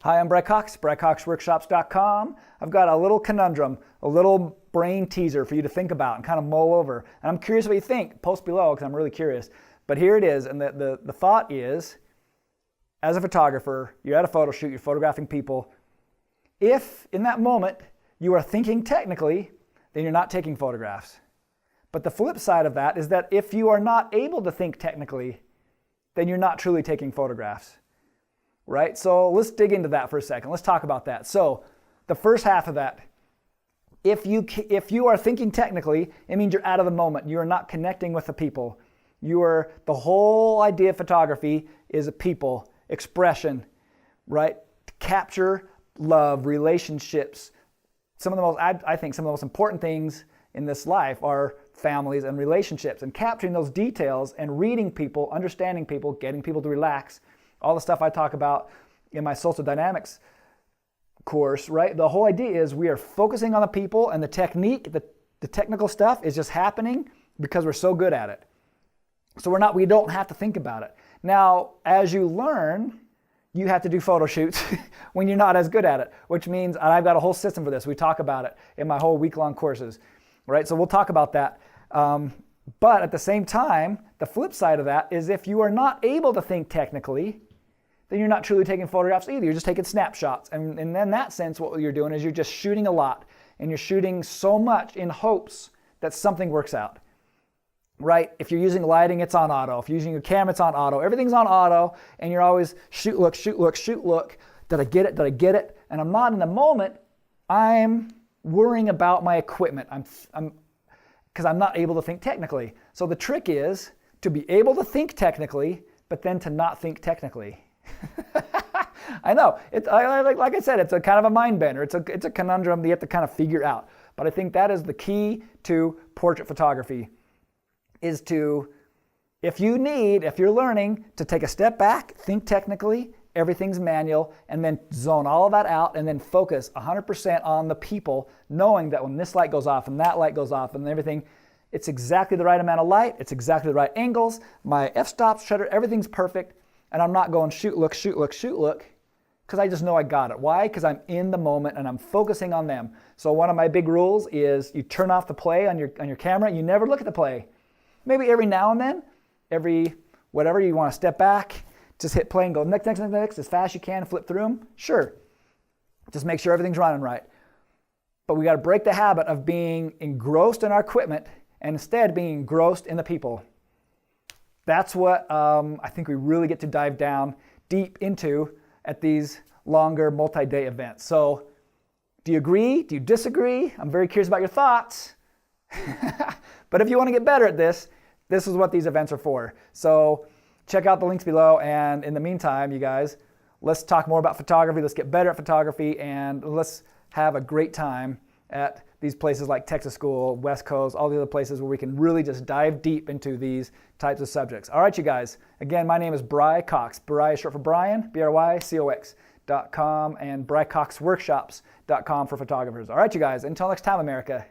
Hi, I'm Bry Cox, BryCoxWORKSHOPS.com. I've got a little conundrum, a little brain teaser for you to think about and kind of mull over. And I'm curious what you think. Post below because I'm really curious. But here it is, and the thought is, as a photographer, you're at a photo shoot, you're photographing people. If, in that moment, you are thinking technically, then you're not taking photographs. But the flip side of that is that if you are not able to think technically, then you're not truly taking photographs. Right? So let's dig into that for a second. Let's talk about that. So the first half of that, if you are thinking technically, it means you're out of the moment. You are not connecting with the people. The whole idea of photography is a people expression, right? To capture love, relationships. I think some of the most important things in this life are families and relationships, and capturing those details and reading people, understanding people, getting people to relax. All the stuff I talk about in my social dynamics course, right? The whole idea is we are focusing on the people, and the technique, the technical stuff is just happening because we're so good at it. So we don't have to think about it. Now, as you learn, you have to do photo shoots when you're not as good at it, which means, and I've got a whole system for this. We talk about it in my whole week-long courses, right? So we'll talk about that. But at the same time, the flip side of that is if you are not able to think technically, then you're not truly taking photographs either. You're just taking snapshots. And in that sense, what you're doing is you're just shooting a lot. And you're shooting so much in hopes that something works out. Right? If you're using lighting, it's on auto. If you're using your camera, it's on auto. Everything's on auto. And you're always shoot, look, shoot, look, shoot, look. Did I get it? Did I get it? And I'm not in the moment. I'm worrying about my equipment. Because I'm not able to think technically. So the trick is to be able to think technically, but then to not think technically. I know. Like I said, it's a kind of a mind bender. It's a conundrum that you have to kind of figure out. But I think that is the key to portrait photography, is to, if you're learning to take a step back, think technically, everything's manual, and then zone all of that out and then focus 100% on the people, knowing that when this light goes off and that light goes off and everything, it's exactly the right amount of light, it's exactly the right angles, my f-stop, shutter, everything's perfect. And I'm not going shoot, look, shoot, look, shoot, look, because I just know I got it. Why? Because I'm in the moment and I'm focusing on them. So one of my big rules is you turn off the play on your camera. You never look at the play. Maybe every now and then, whatever you want to step back, just hit play and go next, next, next, next, as fast as you can, flip through them. Sure. Just make sure everything's running right. But we got to break the habit of being engrossed in our equipment and instead being engrossed in the people. That's what I think we really get to dive down deep into at these longer multi-day events. So do you agree? Do you disagree? I'm very curious about your thoughts. But if you want to get better at this is what these events are for. So check out the links below. And in the meantime, you guys, let's talk more about photography. Let's get better at photography, and let's have a great time at these places like Texas School, West Coast, all the other places where we can really just dive deep into these types of subjects. All right, you guys. Again, my name is Bry Cox. Bry is short for Brian, BryCox.com, and BryCoxWORKSHOPS.com for photographers. All right, you guys. Until next time, America.